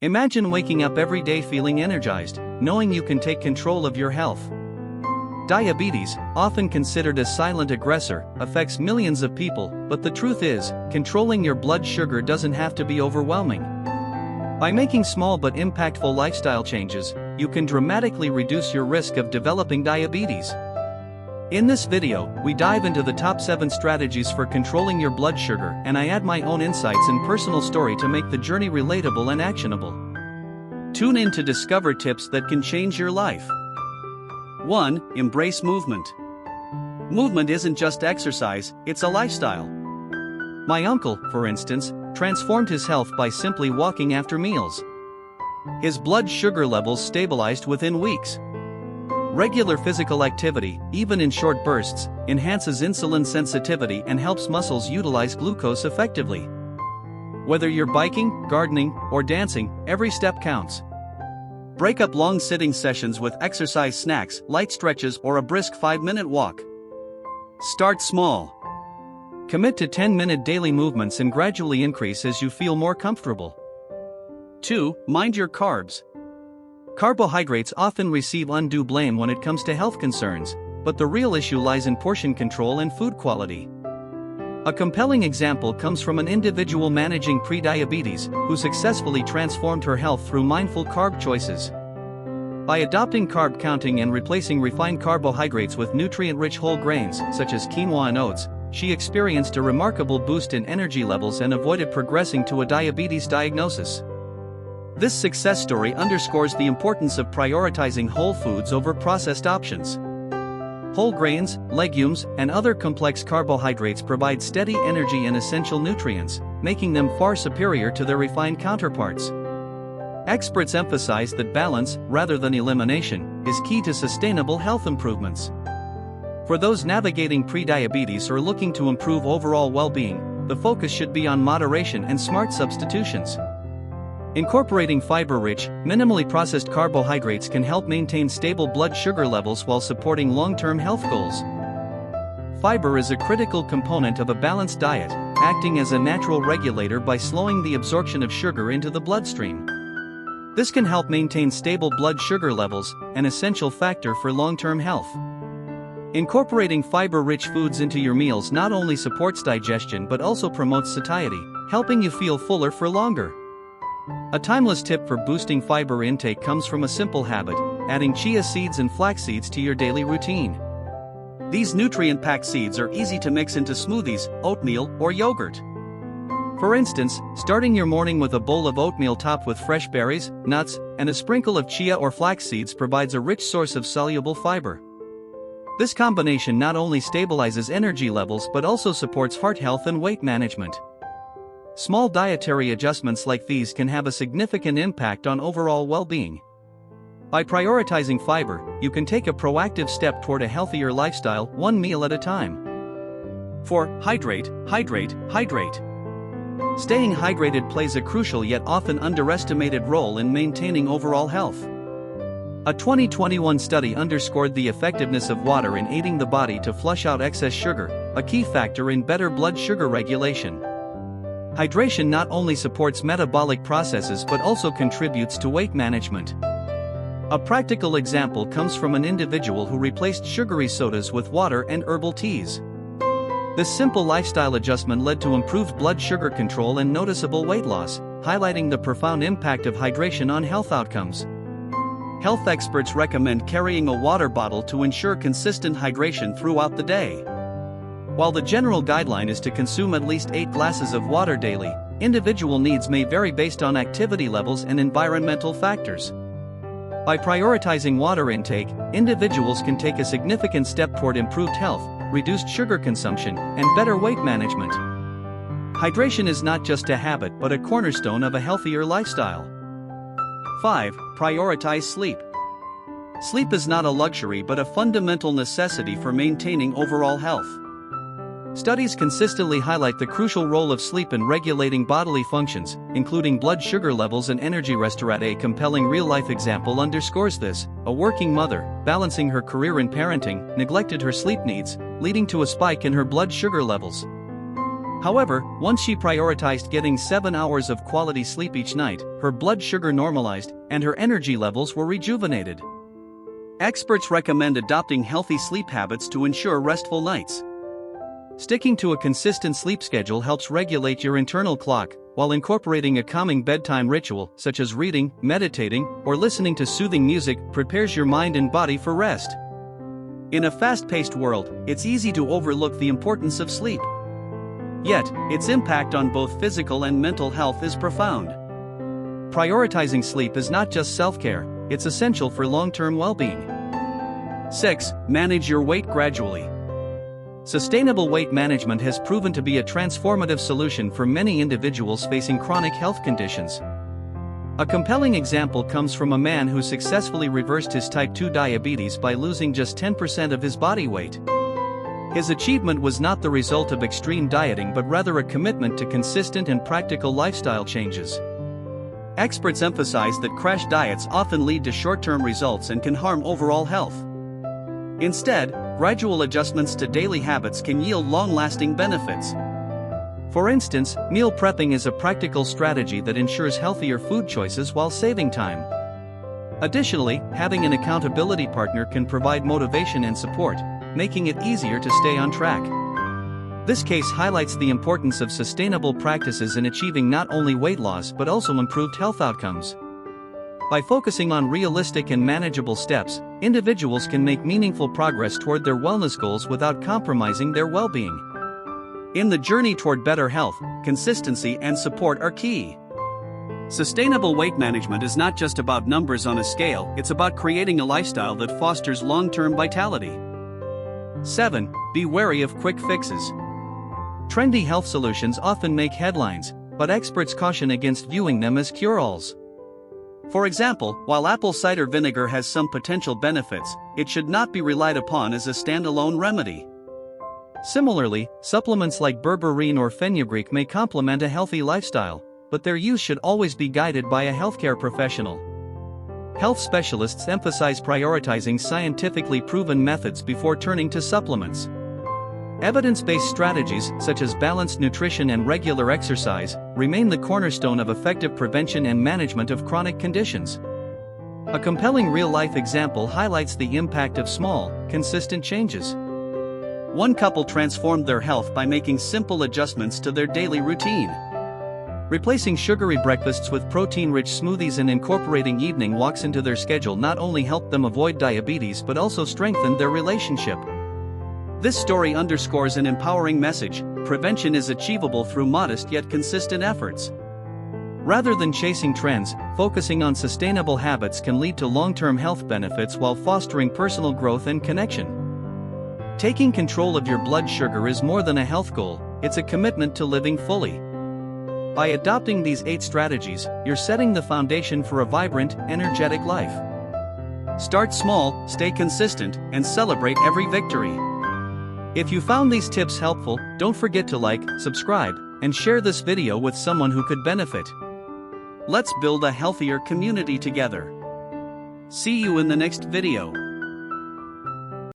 Imagine waking up every day feeling energized, knowing you can take control of your health. Diabetes, often considered a silent aggressor, affects millions of people, but the truth is, controlling your blood sugar doesn't have to be overwhelming. By making small but impactful lifestyle changes, you can dramatically reduce your risk of developing diabetes. In this video, we dive into the top 7 strategies for controlling your blood sugar, and I add my own insights and personal story to make the journey relatable and actionable. Tune in to discover tips that can change your life. 1. Embrace movement. Movement isn't just exercise, it's a lifestyle. My uncle, for instance, transformed his health by simply walking after meals. His blood sugar levels stabilized within weeks. Regular physical activity, even in short bursts, enhances insulin sensitivity and helps muscles utilize glucose effectively. Whether you're biking, gardening, or dancing, every step counts. Break up long sitting sessions with exercise snacks, light stretches, or a brisk 5-minute walk. Start small. Commit to 10-minute daily movements and gradually increase as you feel more comfortable. 2. Mind your carbs. Carbohydrates often receive undue blame when it comes to health concerns, but the real issue lies in portion control and food quality. A compelling example comes from an individual managing prediabetes who successfully transformed her health through mindful carb choices. By adopting carb counting and replacing refined carbohydrates with nutrient-rich whole grains, such as quinoa and oats, she experienced a remarkable boost in energy levels and avoided progressing to a diabetes diagnosis. This success story underscores the importance of prioritizing whole foods over processed options. Whole grains, legumes, and other complex carbohydrates provide steady energy and essential nutrients, making them far superior to their refined counterparts. Experts emphasize that balance, rather than elimination, is key to sustainable health improvements. For those navigating prediabetes or looking to improve overall well-being, the focus should be on moderation and smart substitutions. Incorporating fiber-rich, minimally processed carbohydrates can help maintain stable blood sugar levels while supporting long-term health goals. Fiber is a critical component of a balanced diet, acting as a natural regulator by slowing the absorption of sugar into the bloodstream. This can help maintain stable blood sugar levels, an essential factor for long-term health. Incorporating fiber-rich foods into your meals not only supports digestion but also promotes satiety, helping you feel fuller for longer. A timeless tip for boosting fiber intake comes from a simple habit: adding chia seeds and flax seeds to your daily routine. These nutrient-packed seeds are easy to mix into smoothies, oatmeal, or yogurt. For instance, starting your morning with a bowl of oatmeal topped with fresh berries, nuts, and a sprinkle of chia or flax seeds provides a rich source of soluble fiber. This combination not only stabilizes energy levels but also supports heart health and weight management. Small dietary adjustments like these can have a significant impact on overall well-being. By prioritizing fiber, you can take a proactive step toward a healthier lifestyle, one meal at a time. 4. Hydrate, hydrate, hydrate. Staying hydrated plays a crucial yet often underestimated role in maintaining overall health. A 2021 study underscored the effectiveness of water in aiding the body to flush out excess sugar, a key factor in better blood sugar regulation. Hydration not only supports metabolic processes but also contributes to weight management. A practical example comes from an individual who replaced sugary sodas with water and herbal teas. This simple lifestyle adjustment led to improved blood sugar control and noticeable weight loss, highlighting the profound impact of hydration on health outcomes. Health experts recommend carrying a water bottle to ensure consistent hydration throughout the day. While the general guideline is to consume at least 8 glasses of water daily, individual needs may vary based on activity levels and environmental factors. By prioritizing water intake, individuals can take a significant step toward improved health, reduced sugar consumption, and better weight management. Hydration is not just a habit but a cornerstone of a healthier lifestyle. 5. Prioritize sleep. Sleep is not a luxury but a fundamental necessity for maintaining overall health. Studies consistently highlight the crucial role of sleep in regulating bodily functions, including blood sugar levels and energy restoration. A compelling real-life example underscores this. A working mother, balancing her career and parenting, neglected her sleep needs, leading to a spike in her blood sugar levels. However, once she prioritized getting 7 hours of quality sleep each night, her blood sugar normalized, and her energy levels were rejuvenated. Experts recommend adopting healthy sleep habits to ensure restful nights. Sticking to a consistent sleep schedule helps regulate your internal clock, while incorporating a calming bedtime ritual, such as reading, meditating, or listening to soothing music, prepares your mind and body for rest. In a fast-paced world, it's easy to overlook the importance of sleep. Yet, its impact on both physical and mental health is profound. Prioritizing sleep is not just self-care, it's essential for long-term well-being. 6. Manage your weight gradually. Sustainable weight management has proven to be a transformative solution for many individuals facing chronic health conditions. A compelling example comes from a man who successfully reversed his type 2 diabetes by losing just 10% of his body weight. His achievement was not the result of extreme dieting but rather a commitment to consistent and practical lifestyle changes. Experts emphasize that crash diets often lead to short-term results and can harm overall health. Instead, gradual adjustments to daily habits can yield long-lasting benefits. For instance, meal prepping is a practical strategy that ensures healthier food choices while saving time. Additionally, having an accountability partner can provide motivation and support, making it easier to stay on track. This case highlights the importance of sustainable practices in achieving not only weight loss but also improved health outcomes. By focusing on realistic and manageable steps, individuals can make meaningful progress toward their wellness goals without compromising their well-being. In the journey toward better health, consistency and support are key. Sustainable weight management is not just about numbers on a scale, it's about creating a lifestyle that fosters long-term vitality. 7. Be wary of quick fixes. Trendy health solutions often make headlines, but experts caution against viewing them as cure-alls. For example, while apple cider vinegar has some potential benefits, it should not be relied upon as a standalone remedy. Similarly, supplements like berberine or fenugreek may complement a healthy lifestyle, but their use should always be guided by a healthcare professional. Health specialists emphasize prioritizing scientifically proven methods before turning to supplements. Evidence-based strategies, such as balanced nutrition and regular exercise, remain the cornerstone of effective prevention and management of chronic conditions. A compelling real-life example highlights the impact of small, consistent changes. One couple transformed their health by making simple adjustments to their daily routine. Replacing sugary breakfasts with protein-rich smoothies and incorporating evening walks into their schedule not only helped them avoid diabetes but also strengthened their relationship. This story underscores an empowering message: prevention is achievable through modest yet consistent efforts. Rather than chasing trends, focusing on sustainable habits can lead to long-term health benefits while fostering personal growth and connection. Taking control of your blood sugar is more than a health goal, it's a commitment to living fully. By adopting these 8 strategies, you're setting the foundation for a vibrant, energetic life. Start small, stay consistent, and celebrate every victory. If you found these tips helpful, don't forget to like, subscribe, and share this video with someone who could benefit. Let's build a healthier community together. See you in the next video.